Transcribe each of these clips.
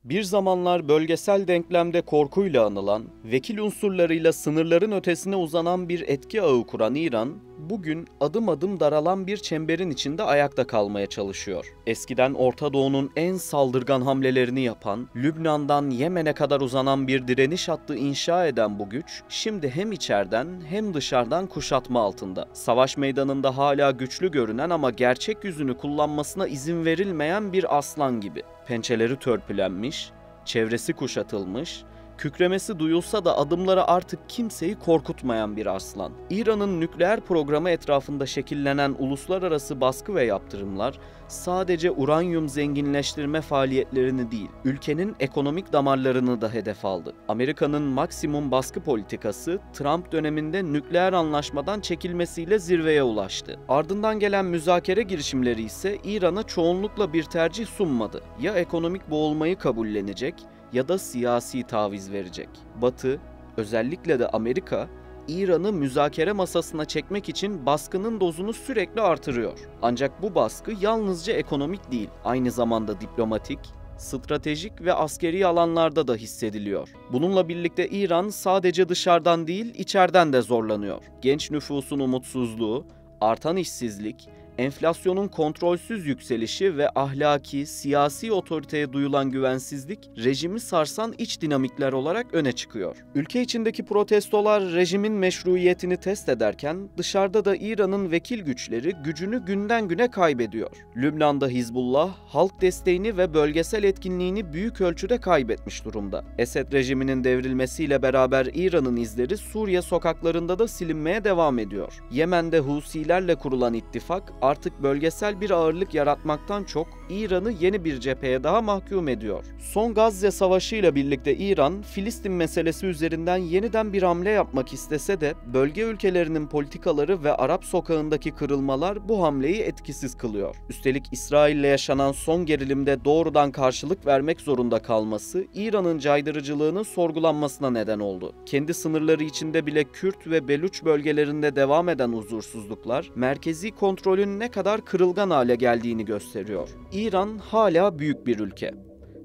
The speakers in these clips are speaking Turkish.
Bir zamanlar bölgesel denklemde korkuyla anılan, vekil unsurlarıyla sınırların ötesine uzanan bir etki ağı kuran İran, bugün adım adım daralan bir çemberin içinde ayakta kalmaya çalışıyor. Eskiden Orta Doğu'nun en saldırgan hamlelerini yapan, Lübnan'dan Yemen'e kadar uzanan bir direniş hattı inşa eden bu güç, şimdi hem içeriden hem dışarıdan kuşatma altında. Savaş meydanında hala güçlü görünen ama gerçek yüzünü kullanmasına izin verilmeyen bir aslan gibi. Pençeleri törpülenmiş, çevresi kuşatılmış, kükremesi duyulsa da adımları artık kimseyi korkutmayan bir aslan. İran'ın nükleer programı etrafında şekillenen uluslararası baskı ve yaptırımlar sadece uranyum zenginleştirme faaliyetlerini değil, ülkenin ekonomik damarlarını da hedef aldı. Amerika'nın maksimum baskı politikası Trump döneminde nükleer anlaşmadan çekilmesiyle zirveye ulaştı. Ardından gelen müzakere girişimleri ise İran'a çoğunlukla bir tercih sunmadı. Ya ekonomik boğulmayı kabullenecek ya da siyasi taviz verecek. Batı, özellikle de Amerika, İran'ı müzakere masasına çekmek için baskının dozunu sürekli artırıyor. Ancak bu baskı yalnızca ekonomik değil, aynı zamanda diplomatik, stratejik ve askeri alanlarda da hissediliyor. Bununla birlikte İran sadece dışarıdan değil, içeriden de zorlanıyor. Genç nüfusun umutsuzluğu, artan işsizlik, enflasyonun kontrolsüz yükselişi ve ahlaki, siyasi otoriteye duyulan güvensizlik rejimi sarsan iç dinamikler olarak öne çıkıyor. Ülke içindeki protestolar rejimin meşruiyetini test ederken dışarıda da İran'ın vekil güçleri gücünü günden güne kaybediyor. Lübnan'da Hizbullah, halk desteğini ve bölgesel etkinliğini büyük ölçüde kaybetmiş durumda. Esed rejiminin devrilmesiyle beraber İran'ın izleri Suriye sokaklarında da silinmeye devam ediyor. Yemen'de Husilerle kurulan ittifak artık bölgesel bir ağırlık yaratmaktan çok İran'ı yeni bir cepheye daha mahkum ediyor. Son Gazze Savaşı ile birlikte İran, Filistin meselesi üzerinden yeniden bir hamle yapmak istese de bölge ülkelerinin politikaları ve Arap sokağındaki kırılmalar bu hamleyi etkisiz kılıyor. Üstelik İsrail'le yaşanan son gerilimde doğrudan karşılık vermek zorunda kalması İran'ın caydırıcılığının sorgulanmasına neden oldu. Kendi sınırları içinde bile Kürt ve Beluç bölgelerinde devam eden huzursuzluklar, merkezi kontrolün ne kadar kırılgan hale geldiğini gösteriyor. İran hala büyük bir ülke.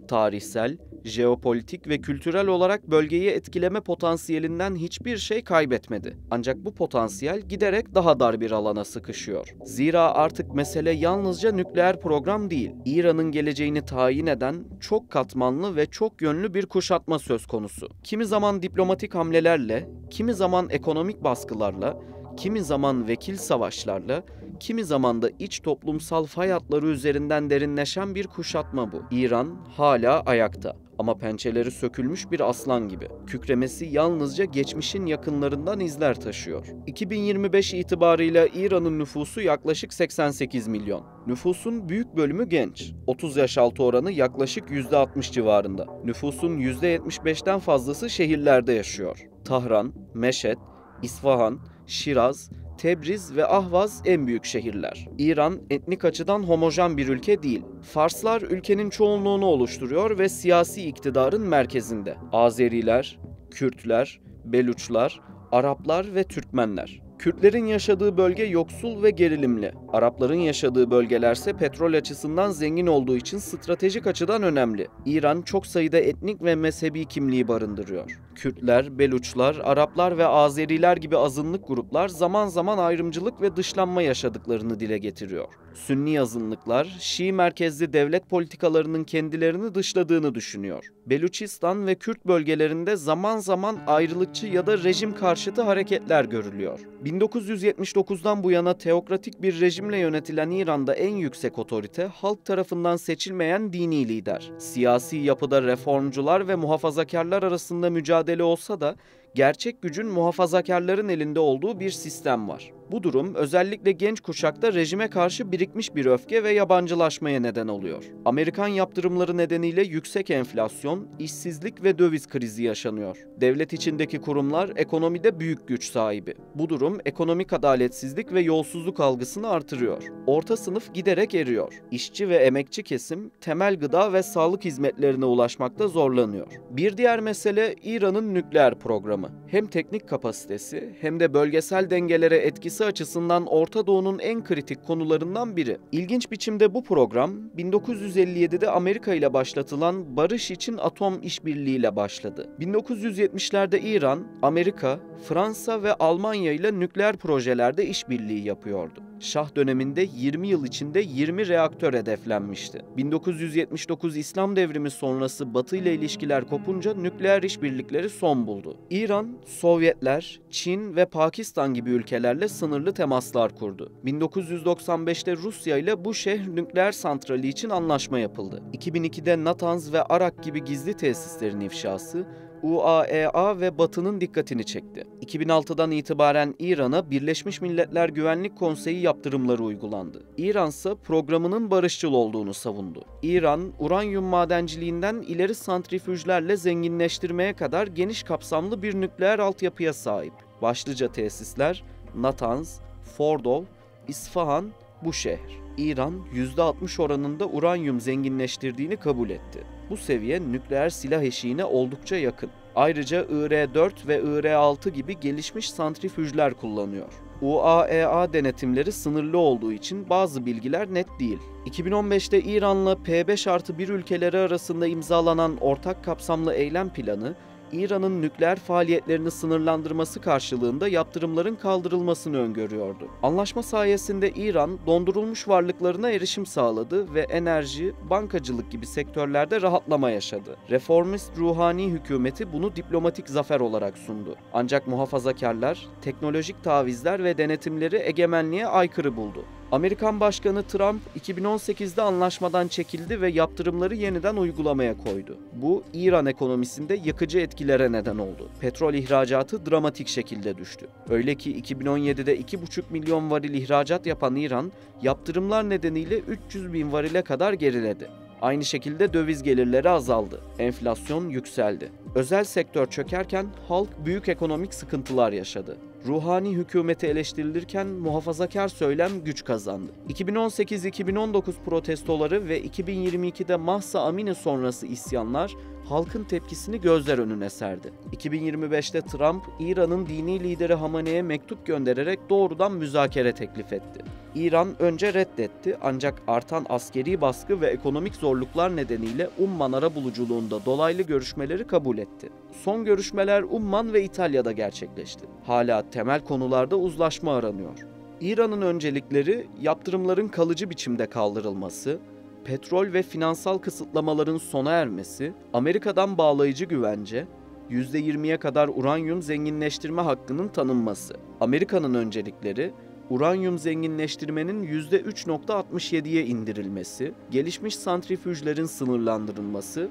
Tarihsel, jeopolitik ve kültürel olarak bölgeyi etkileme potansiyelinden hiçbir şey kaybetmedi. Ancak bu potansiyel giderek daha dar bir alana sıkışıyor. Zira artık mesele yalnızca nükleer program değil, İran'ın geleceğini tayin eden çok katmanlı ve çok yönlü bir kuşatma söz konusu. Kimi zaman diplomatik hamlelerle, kimi zaman ekonomik baskılarla, kimi zaman vekil savaşlarla, kimi zaman da iç toplumsal fay hatları üzerinden derinleşen bir kuşatma bu. İran hala ayakta ama pençeleri sökülmüş bir aslan gibi. Kükremesi yalnızca geçmişin yakınlarından izler taşıyor. 2025 itibarıyla İran'ın nüfusu yaklaşık 88 milyon. Nüfusun büyük bölümü genç. 30 yaş altı oranı yaklaşık %60 civarında. Nüfusun %75'ten fazlası şehirlerde yaşıyor. Tahran, Meşhed, İsfahan, Şiraz, Tebriz ve Ahvaz en büyük şehirler. İran etnik açıdan homojen bir ülke değil. Farslar ülkenin çoğunluğunu oluşturuyor ve siyasi iktidarın merkezinde. Azeriler, Kürtler, Beluçlar, Araplar ve Türkmenler. Kürtlerin yaşadığı bölge yoksul ve gerilimli. Arapların yaşadığı bölgelerse petrol açısından zengin olduğu için stratejik açıdan önemli. İran çok sayıda etnik ve mezhebi kimliği barındırıyor. Kürtler, Beluçlar, Araplar ve Azeriler gibi azınlık gruplar zaman zaman ayrımcılık ve dışlanma yaşadıklarını dile getiriyor. Sünni azınlıklar, Şii merkezli devlet politikalarının kendilerini dışladığını düşünüyor. Beluçistan ve Kürt bölgelerinde zaman zaman ayrılıkçı ya da rejim karşıtı hareketler görülüyor. 1979'dan bu yana teokratik bir rejimle yönetilen İran'da en yüksek otorite halk tarafından seçilmeyen dini lider. Siyasi yapıda reformcular ve muhafazakarlar arasında mücadele olsa da gerçek gücün muhafazakarların elinde olduğu bir sistem var. Bu durum özellikle genç kuşakta rejime karşı birikmiş bir öfke ve yabancılaşmaya neden oluyor. Amerikan yaptırımları nedeniyle yüksek enflasyon, işsizlik ve döviz krizi yaşanıyor. Devlet içindeki kurumlar ekonomide büyük güç sahibi. Bu durum ekonomik adaletsizlik ve yolsuzluk algısını artırıyor. Orta sınıf giderek eriyor. İşçi ve emekçi kesim temel gıda ve sağlık hizmetlerine ulaşmakta zorlanıyor. Bir diğer mesele İran'ın nükleer programı. Hem teknik kapasitesi hem de bölgesel dengelere etkisi stratejisi açısından Orta Doğu'nun en kritik konularından biri. İlginç biçimde bu program 1957'de Amerika ile başlatılan Barış için Atom İşbirliği ile başladı. 1970'lerde İran, Amerika, Fransa ve Almanya ile nükleer projelerde işbirliği yapıyordu. Şah döneminde 20 yıl içinde 20 reaktör hedeflenmişti. 1979 İslam Devrimi sonrası Batı ile ilişkiler kopunca nükleer işbirlikleri son buldu. İran, Sovyetler, Çin ve Pakistan gibi ülkelerle sınırlı temaslar kurdu. 1995'te Rusya ile Bushehr nükleer santrali için anlaşma yapıldı. 2002'de Natanz ve Arak gibi gizli tesislerin ifşası, UAEA ve Batı'nın dikkatini çekti. 2006'dan itibaren İran'a Birleşmiş Milletler Güvenlik Konseyi yaptırımları uygulandı. İran ise programının barışçıl olduğunu savundu. İran, uranyum madenciliğinden ileri santrifüjlerle zenginleştirmeye kadar geniş kapsamlı bir nükleer altyapıya sahip. Başlıca tesisler Natanz, Fordov, İsfahan, Bushehr. İran %60 oranında uranyum zenginleştirdiğini kabul etti. Bu seviye nükleer silah eşiğine oldukça yakın. Ayrıca IR-4 ve IR-6 gibi gelişmiş santrifüjler kullanıyor. UAEA denetimleri sınırlı olduğu için bazı bilgiler net değil. 2015'te İran'la P5+1 ülkeleri arasında imzalanan ortak kapsamlı eylem planı, İran'ın nükleer faaliyetlerini sınırlandırması karşılığında yaptırımların kaldırılmasını öngörüyordu. Anlaşma sayesinde İran, dondurulmuş varlıklarına erişim sağladı ve enerji, bankacılık gibi sektörlerde rahatlama yaşadı. Reformist Ruhani hükümeti bunu diplomatik zafer olarak sundu. Ancak muhafazakarlar, teknolojik tavizler ve denetimleri egemenliğe aykırı buldu. Amerikan Başkanı Trump 2018'de anlaşmadan çekildi ve yaptırımları yeniden uygulamaya koydu. Bu İran ekonomisinde yıkıcı etkilere neden oldu. Petrol ihracatı dramatik şekilde düştü. Öyle ki 2017'de 2,5 milyon varil ihracat yapan İran, yaptırımlar nedeniyle 300 bin varile kadar geriledi. Aynı şekilde döviz gelirleri azaldı. Enflasyon yükseldi. Özel sektör çökerken halk büyük ekonomik sıkıntılar yaşadı. Ruhani hükümeti eleştirilirken muhafazakar söylem güç kazandı. 2018-2019 protestoları ve 2022'de Mahsa Amini sonrası isyanlar halkın tepkisini gözler önüne serdi. 2025'te Trump, İran'ın dini lideri Hamane'ye mektup göndererek doğrudan müzakere teklif etti. İran önce reddetti ancak artan askeri baskı ve ekonomik zorluklar nedeniyle Umman arabuluculuğunda dolaylı görüşmeleri kabul etti. Son görüşmeler Umman ve İtalya'da gerçekleşti. Hala temel konularda uzlaşma aranıyor. İran'ın öncelikleri yaptırımların kalıcı biçimde kaldırılması, petrol ve finansal kısıtlamaların sona ermesi, Amerika'dan bağlayıcı güvence, %20'ye kadar uranyum zenginleştirme hakkının tanınması. Amerika'nın öncelikleri, uranyum zenginleştirmenin %3,67'ye indirilmesi, gelişmiş santrifüjlerin sınırlandırılması,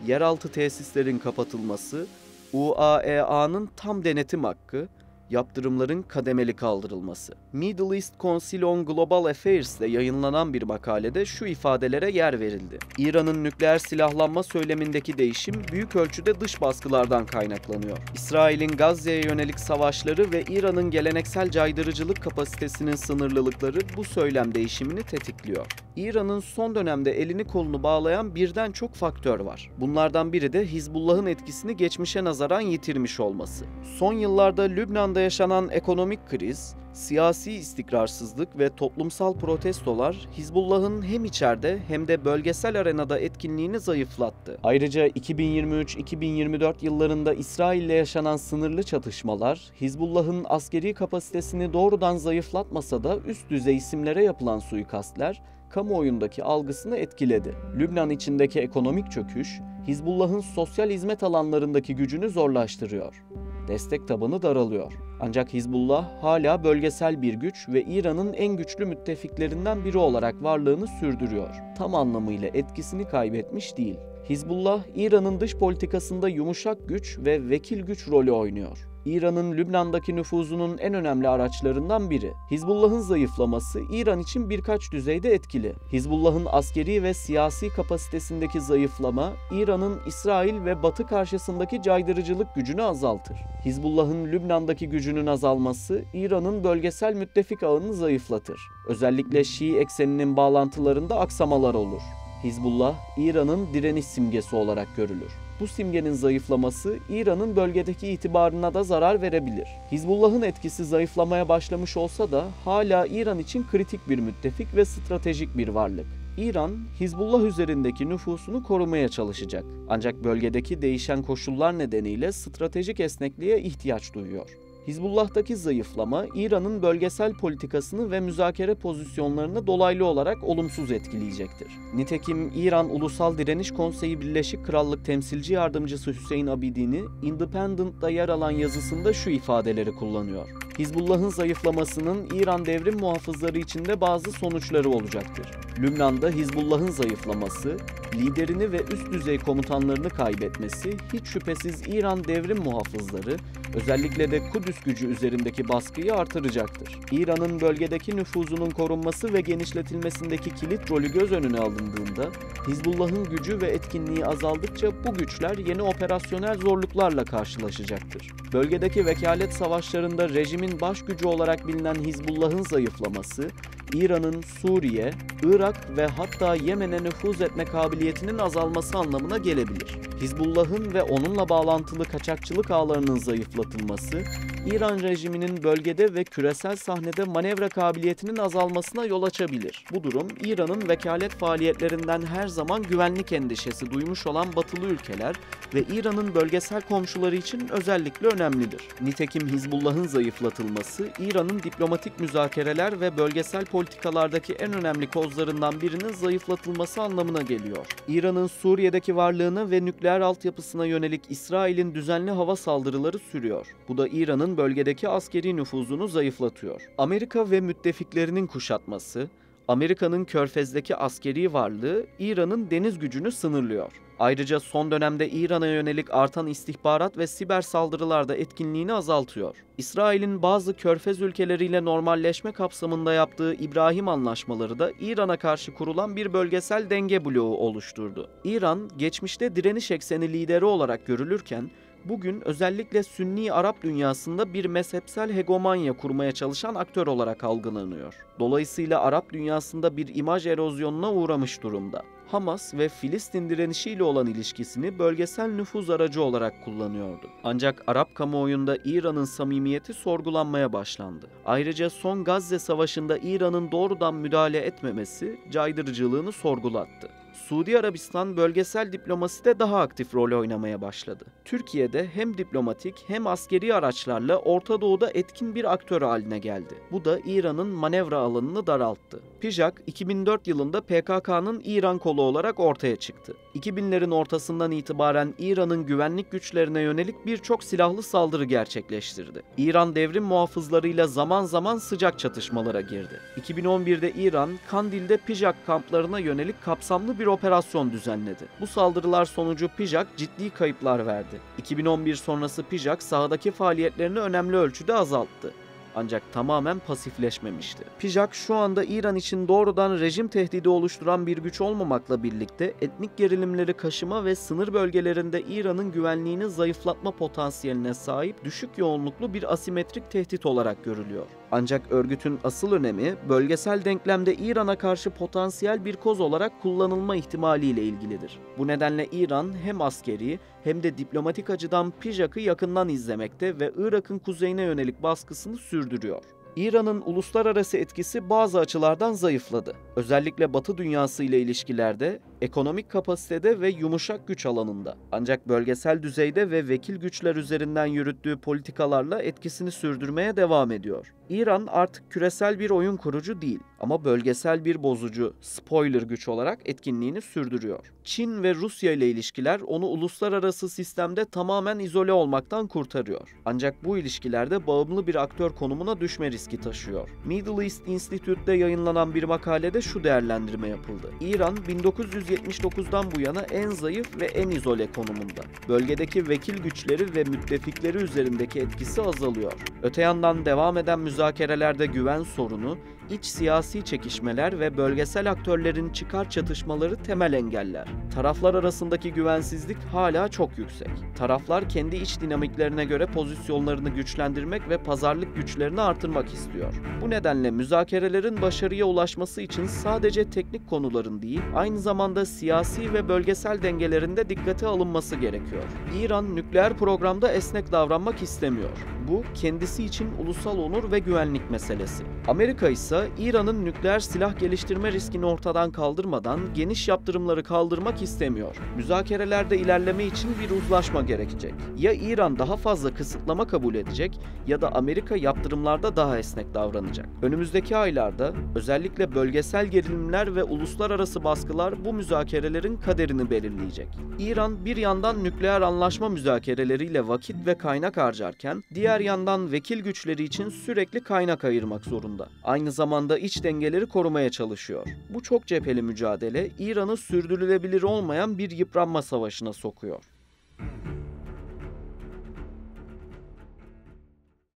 yeraltı tesislerin kapatılması, UAEA'nın tam denetim hakkı, yaptırımların kademeli kaldırılması. Middle East Council on Global Affairs'te yayınlanan bir makalede şu ifadelere yer verildi. İran'ın nükleer silahlanma söylemindeki değişim büyük ölçüde dış baskılardan kaynaklanıyor. İsrail'in Gazze'ye yönelik savaşları ve İran'ın geleneksel caydırıcılık kapasitesinin sınırlılıkları bu söylem değişimini tetikliyor. İran'ın son dönemde elini kolunu bağlayan birden çok faktör var. Bunlardan biri de Hizbullah'ın etkisini geçmişe nazaran yitirmiş olması. Son yıllarda Lübnan'da yaşanan ekonomik kriz, siyasi istikrarsızlık ve toplumsal protestolar Hizbullah'ın hem içeride hem de bölgesel arenada etkinliğini zayıflattı. Ayrıca 2023-2024 yıllarında İsrail'le yaşanan sınırlı çatışmalar Hizbullah'ın askeri kapasitesini doğrudan zayıflatmasa da üst düzey isimlere yapılan suikastler kamuoyundaki algısını etkiledi. Lübnan içindeki ekonomik çöküş, Hizbullah'ın sosyal hizmet alanlarındaki gücünü zorlaştırıyor. Destek tabanı daralıyor. Ancak Hizbullah hala bölgesel bir güç ve İran'ın en güçlü müttefiklerinden biri olarak varlığını sürdürüyor. Tam anlamıyla etkisini kaybetmiş değil. Hizbullah, İran'ın dış politikasında yumuşak güç ve vekil güç rolü oynuyor. İran'ın Lübnan'daki nüfuzunun en önemli araçlarından biri. Hizbullah'ın zayıflaması İran için birkaç düzeyde etkili. Hizbullah'ın askeri ve siyasi kapasitesindeki zayıflama, İran'ın İsrail ve Batı karşısındaki caydırıcılık gücünü azaltır. Hizbullah'ın Lübnan'daki gücünün azalması, İran'ın bölgesel müttefik ağını zayıflatır. Özellikle Şii ekseninin bağlantılarında aksamalar olur. Hizbullah, İran'ın direniş simgesi olarak görülür. Bu simgenin zayıflaması İran'ın bölgedeki itibarına da zarar verebilir. Hizbullah'ın etkisi zayıflamaya başlamış olsa da hala İran için kritik bir müttefik ve stratejik bir varlık. İran, Hizbullah üzerindeki nüfusunu korumaya çalışacak. Ancak bölgedeki değişen koşullar nedeniyle stratejik esnekliğe ihtiyaç duyuyor. Hizbullah'taki zayıflama, İran'ın bölgesel politikasını ve müzakere pozisyonlarını dolaylı olarak olumsuz etkileyecektir. Nitekim İran Ulusal Direniş Konseyi Birleşik Krallık Temsilci Yardımcısı Hüseyin Abidini, Independent'da yer alan yazısında şu ifadeleri kullanıyor. Hizbullah'ın zayıflamasının İran devrim muhafızları için de bazı sonuçları olacaktır. Lübnan'da Hizbullah'ın zayıflaması, liderini ve üst düzey komutanlarını kaybetmesi hiç şüphesiz İran devrim muhafızları, özellikle de Kudüs gücü üzerindeki baskıyı artıracaktır. İran'ın bölgedeki nüfuzunun korunması ve genişletilmesindeki kilit rolü göz önüne alındığında, Hizbullah'ın gücü ve etkinliği azaldıkça bu güçler yeni operasyonel zorluklarla karşılaşacaktır. Bölgedeki vekalet savaşlarında rejimin baş gücü olarak bilinen Hizbullah'ın zayıflaması, İran'ın Suriye, Irak ve hatta Yemen'e nüfuz etme kabiliyetinin azalması anlamına gelebilir. Hizbullah'ın ve onunla bağlantılı kaçakçılık ağlarının zayıflatılması, İran rejiminin bölgede ve küresel sahnede manevra kabiliyetinin azalmasına yol açabilir. Bu durum, İran'ın vekalet faaliyetlerinden her zaman güvenlik endişesi duymuş olan batılı ülkeler ve İran'ın bölgesel komşuları için özellikle önemlidir. Nitekim Hizbullah'ın zayıflatılması, İran'ın diplomatik müzakereler ve bölgesel politikalardaki en önemli kozlarından birinin zayıflatılması anlamına geliyor. İran'ın Suriye'deki varlığına ve nükleer altyapısına yönelik İsrail'in düzenli hava saldırıları sürüyor. Bu da İran'ın bölgedeki askeri nüfuzunu zayıflatıyor. Amerika ve müttefiklerinin kuşatması, Amerika'nın Körfez'deki askeri varlığı İran'ın deniz gücünü sınırlıyor. Ayrıca son dönemde İran'a yönelik artan istihbarat ve siber saldırılar da etkinliğini azaltıyor. İsrail'in bazı Körfez ülkeleriyle normalleşme kapsamında yaptığı İbrahim Anlaşmaları da İran'a karşı kurulan bir bölgesel denge bloğu oluşturdu. İran, geçmişte direniş ekseni lideri olarak görülürken, bugün özellikle Sünni Arap dünyasında bir mezhepsel hegemonya kurmaya çalışan aktör olarak algılanıyor. Dolayısıyla Arap dünyasında bir imaj erozyonuna uğramış durumda. Hamas ve Filistin direnişiyle olan ilişkisini bölgesel nüfuz aracı olarak kullanıyordu. Ancak Arap kamuoyunda İran'ın samimiyeti sorgulanmaya başlandı. Ayrıca son Gazze Savaşı'nda İran'ın doğrudan müdahale etmemesi caydırıcılığını sorgulattı. Suudi Arabistan bölgesel diplomaside daha aktif rol oynamaya başladı. Türkiye'de hem diplomatik hem askeri araçlarla Orta Doğu'da etkin bir aktör haline geldi. Bu da İran'ın manevra alanını daralttı. PJAK, 2004 yılında PKK'nın İran kolu olarak ortaya çıktı. 2000'lerin ortasından itibaren İran'ın güvenlik güçlerine yönelik birçok silahlı saldırı gerçekleştirdi. İran devrim muhafızlarıyla zaman zaman sıcak çatışmalara girdi. 2011'de İran, Kandil'de PJAK kamplarına yönelik kapsamlı bir operasyon düzenledi. Bu saldırılar sonucu PJAK ciddi kayıplar verdi. 2011 sonrası PJAK sahadaki faaliyetlerini önemli ölçüde azalttı. Ancak tamamen pasifleşmemişti. PJAK şu anda İran için doğrudan rejim tehdidi oluşturan bir güç olmamakla birlikte etnik gerilimleri kaşıma ve sınır bölgelerinde İran'ın güvenliğini zayıflatma potansiyeline sahip düşük yoğunluklu bir asimetrik tehdit olarak görülüyor. Ancak örgütün asıl önemi bölgesel denklemde İran'a karşı potansiyel bir koz olarak kullanılma ihtimaliyle ilgilidir. Bu nedenle İran hem askeri hem de diplomatik açıdan PJAK'ı yakından izlemekte ve Irak'ın kuzeyine yönelik baskısını sürdürüyor. İran'ın uluslararası etkisi bazı açılardan zayıfladı. Özellikle Batı dünyası ile ilişkilerde, ekonomik kapasitede ve yumuşak güç alanında. Ancak bölgesel düzeyde ve vekil güçler üzerinden yürüttüğü politikalarla etkisini sürdürmeye devam ediyor. İran artık küresel bir oyun kurucu değil ama bölgesel bir bozucu, spoiler güç olarak etkinliğini sürdürüyor. Çin ve Rusya ile ilişkiler onu uluslararası sistemde tamamen izole olmaktan kurtarıyor. Ancak bu ilişkilerde bağımlı bir aktör konumuna düşme riski taşıyor. Middle East Institute'de yayınlanan bir makalede şu değerlendirme yapıldı. İran 1979'dan bu yana en zayıf ve en izole konumunda. Bölgedeki vekil güçleri ve müttefikleri üzerindeki etkisi azalıyor. Öte yandan devam eden müzakerelerde güven sorunu, iç siyasi çekişmeler ve bölgesel aktörlerin çıkar çatışmaları temel engeller. Taraflar arasındaki güvensizlik hala çok yüksek. Taraflar kendi iç dinamiklerine göre pozisyonlarını güçlendirmek ve pazarlık güçlerini artırmak istiyor. Bu nedenle müzakerelerin başarıya ulaşması için sadece teknik konuların değil, aynı zamanda siyasi ve bölgesel dengelerin de dikkate alınması gerekiyor. İran nükleer programda esnek davranmak istemiyor. Bu kendisi için ulusal onur ve güvenlik meselesi. Amerika ise İran'ın nükleer silah geliştirme riskini ortadan kaldırmadan geniş yaptırımları kaldırmak istemiyor. Müzakerelerde ilerleme için bir uzlaşma gerekecek. Ya İran daha fazla kısıtlama kabul edecek ya da Amerika yaptırımlarda daha esnek davranacak. Önümüzdeki aylarda özellikle bölgesel gerilimler ve uluslararası baskılar bu müzakerelerin kaderini belirleyecek. İran bir yandan nükleer anlaşma müzakereleriyle vakit ve kaynak harcarken diğer yandan vekil güçleri için sürekli kaynak ayırmak zorunda. Aynı zamanda iç dengeleri korumaya çalışıyor. Bu çok cepheli mücadele İran'ı sürdürülebilir olmayan bir yıpranma savaşına sokuyor.